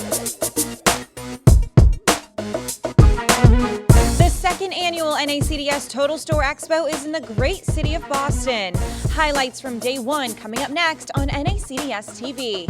The second annual NACDS Total Store Expo is in the great city of Boston. Highlights from day one coming up next on NACDS-TV.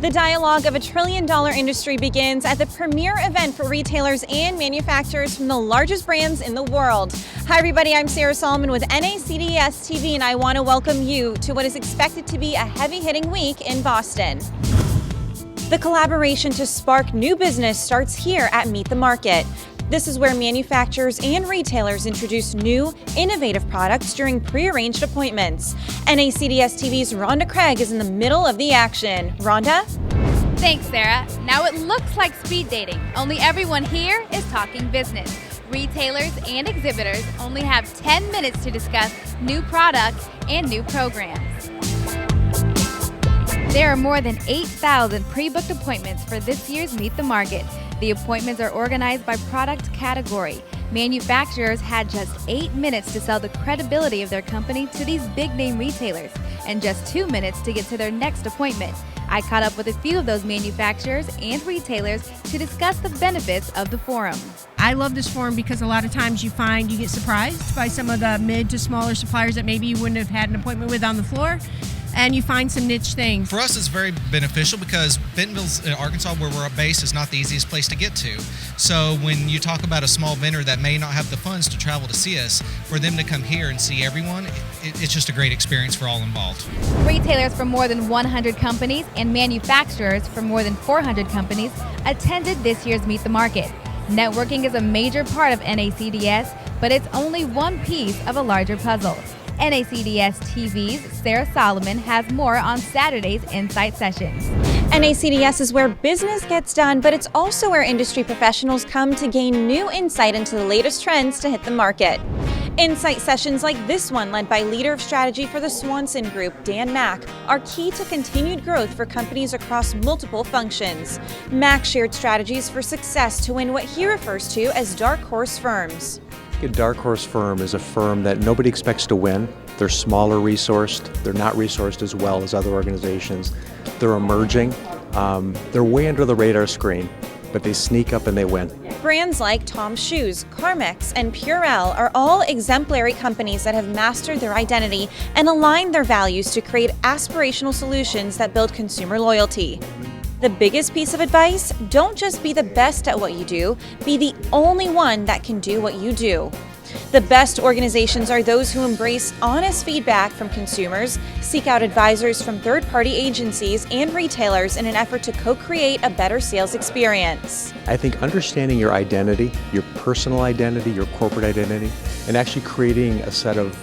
The dialogue of a trillion-dollar industry begins at the premier event for retailers and manufacturers from the largest brands in the world. Hi everybody, I'm Sarah Solomon with NACDS-TV, and I want to welcome you to what is expected to be a heavy-hitting week in Boston. The collaboration to spark new business starts here at Meet the Market. This is where manufacturers and retailers introduce new, innovative products during pre-arranged appointments. NACDS-TV's Rhonda Craig is in the middle of the action. Rhonda? Thanks, Sarah. Now it looks like speed dating, only everyone here is talking business. Retailers and exhibitors only have 10 minutes to discuss new products and new programs. There are more than 8,000 pre-booked appointments for this year's Meet the Market. The appointments are organized by product category. Manufacturers had just 8 minutes to sell the credibility of their company to these big-name retailers, and just 2 minutes to get to their next appointment. I caught up with a few of those manufacturers and retailers to discuss the benefits of the forum. I love this forum because a lot of times you find you get surprised by some of the mid to smaller suppliers that maybe you wouldn't have had an appointment with on the floor, and you find some niche things. For us, it's very beneficial because Bentonville's in Arkansas, where we're based, is not the easiest place to get to. So when you talk about a small vendor that may not have the funds to travel to see us, for them to come here and see everyone, it's just a great experience for all involved. Retailers from more than 100 companies and manufacturers from more than 400 companies attended this year's Meet the Market. Networking is a major part of NACDS, but it's only one piece of a larger puzzle. NACDS-TV's Sarah Solomon has more on Saturday's Insight Sessions. NACDS is where business gets done, but it's also where industry professionals come to gain new insight into the latest trends to hit the market. Insight sessions like this one, led by Leader of Strategy for the Swanson Group, Dan Mack, are key to continued growth for companies across multiple functions. Mack shared strategies for success to win what he refers to as dark horse firms. A dark horse firm is a firm that nobody expects to win. They're smaller resourced. They're not resourced as well as other organizations. They're emerging. They're way under the radar screen, but they sneak up and they win. Brands like Tom's Shoes, Carmex, and Purell are all exemplary companies that have mastered their identity and aligned their values to create aspirational solutions that build consumer loyalty. The biggest piece of advice: don't just be the best at what you do, be the only one that can do what you do. The best organizations are those who embrace honest feedback from consumers, seek out advisors from third-party agencies and retailers in an effort to co-create a better sales experience. I think understanding your identity, your personal identity, your corporate identity, and actually creating a set of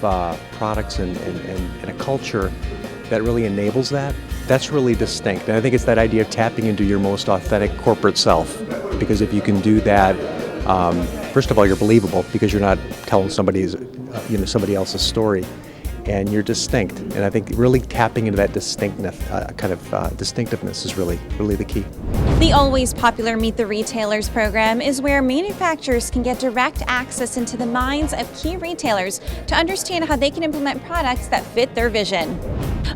products and a culture that really enables that, that's really distinct. And I think it's that idea of tapping into your most authentic corporate self. Because if you can do that, first of all, you're believable because you're not telling somebody else's story, and you're distinct. And I think really tapping into that distinctness is really the key. The always popular Meet the Retailers program is where manufacturers can get direct access into the minds of key retailers to understand how they can implement products that fit their vision.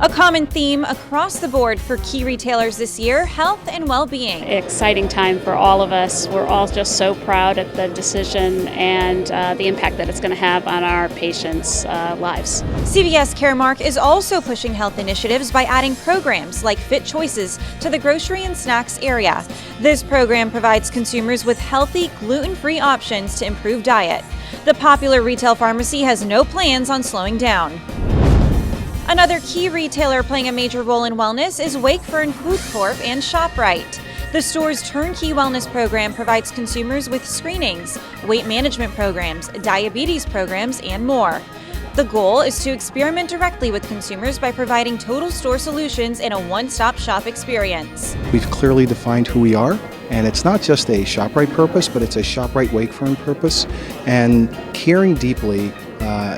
A common theme across the board for key retailers this year: health and well-being. Exciting time for all of us. We're all just so proud of the decision and the impact that it's going to have on our patients' lives. CVS Caremark is also pushing health initiatives by adding programs like Fit Choices to the grocery and snacks area. This program provides consumers with healthy, gluten-free options to improve diet. The popular retail pharmacy has no plans on slowing down. Another key retailer playing a major role in wellness is Wakefern Food Corp and ShopRite. The store's turnkey wellness program provides consumers with screenings, weight management programs, diabetes programs, and more. The goal is to experiment directly with consumers by providing total store solutions in a one-stop shop experience. We've clearly defined who we are, and it's not just a ShopRite purpose, but it's a ShopRite Wakefern purpose, and caring deeply,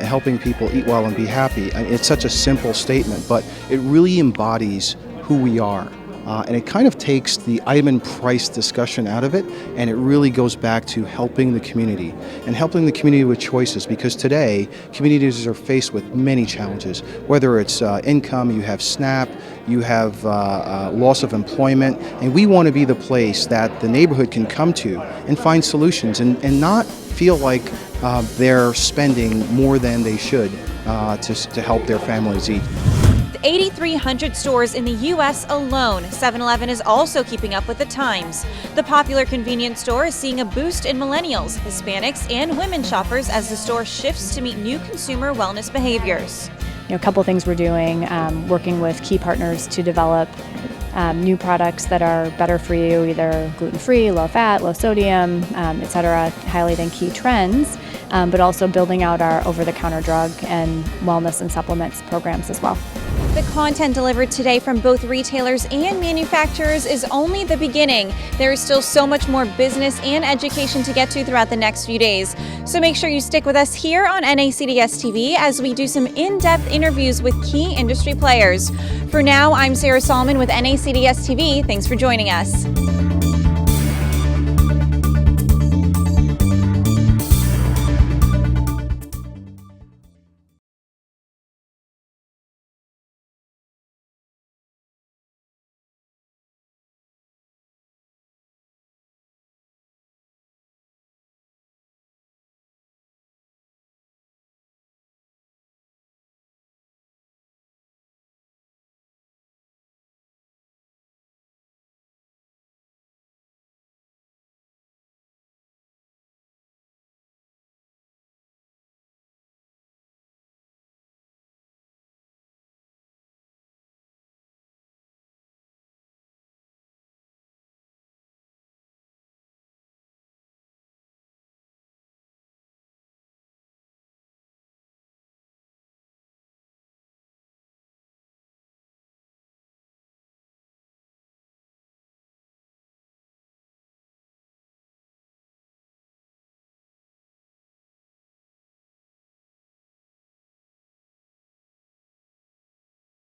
helping people eat well and be happy. It's such a simple statement, but it really embodies who we are. and it kind of takes the item and price discussion out of it, and it really goes back to helping the community and helping the community with choices, because today communities are faced with many challenges, whether it's income, you have SNAP, you have loss of employment, and we want to be the place that the neighborhood can come to and find solutions and not feel like they're spending more than they should to help their families eat. With 8,300 stores in the U.S. alone, 7-Eleven is also keeping up with the times. The popular convenience store is seeing a boost in millennials, Hispanics, and women shoppers as the store shifts to meet new consumer wellness behaviors. A couple things we're doing, working with key partners to develop new products that are better for you, either gluten-free, low-fat, low-sodium, etc., highlighting key trends, but also building out our over-the-counter drug and wellness and supplements programs as well. The content delivered today from both retailers and manufacturers is only the beginning. There is still so much more business and education to get to throughout the next few days. So make sure you stick with us here on NACDS-TV as we do some in-depth interviews with key industry players. For now, I'm Sarah Solomon with NACDS-TV. Thanks for joining us.